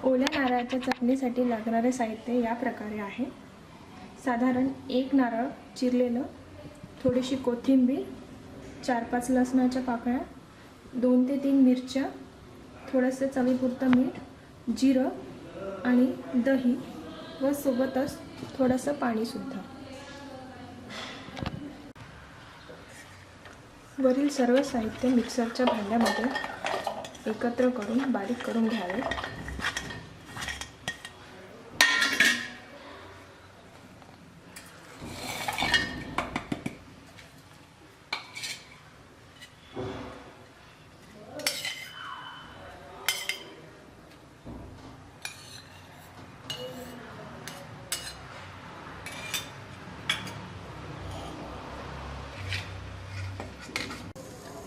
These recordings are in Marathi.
ओल्या नारळाच्या चटणीसाठी लागणारे साहित्य या प्रकारे आहे। साधारण 1 नारळ चिरलेलं, थोडीशी कोथिंबीर, 4-5 लसणाच्या पाकळ्या, 2 ते 3 मिरच्या, थोडंसं चवीपुरतं मीठ, जिरं आणि दही व सोबतच थोडंसं पाणी सुद्धा। वरील सर्व साहित्य मिक्सरच्या भांड्यामध्ये एकत्र करून बारीक करून घ्यावे।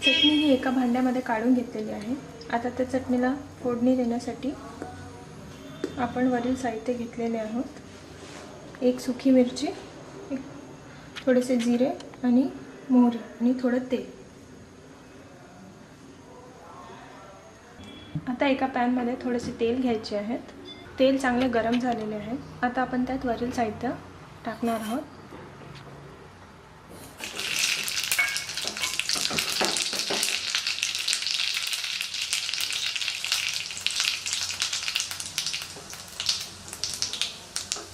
चटणी ही एका भांड्यामध्ये काढून घेतलेली आहे। आता त्या चटणीला फोडणी देण्यासाठी आपण वरील साहित्य घेतलेले आहोत। 1 सुकी मिरची, थोडेसे जिरे आणि मोहरी आणि थोडं तेल। आता एका पॅनमध्ये थोडेसे तेल घ्यायचे आहेत। तेल चांगले गरम झालेले आहे। आता आपण त्यात वरील साहित्य टाकणार आहोत।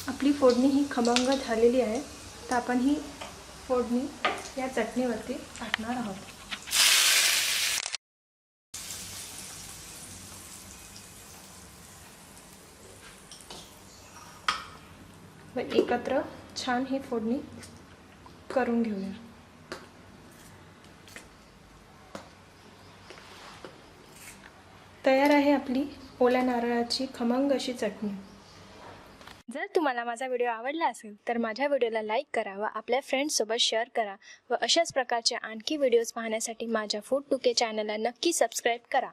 आपली फोडणी ही खमंग झालेली आहे। तर आपण ही फोडणी या चटणीवरती टाकणार आहोत व एकत्र छान ही फोडणी करून घेऊया। तयार आहे आपली ओल्या नारळाची खमंग अशी चटणी। जर तुम्हाला माझा व्हिडिओ आवडला असेल तर माझ्या व्हिडिओला लाईक करा व आपल्या फ्रेंड्ससोबत शेअर करा व अशाच प्रकारचे आणखी व्हिडिओज पाहण्यासाठी माझ्या फूड टूके चॅनलला नक्की सबस्क्राईब करा।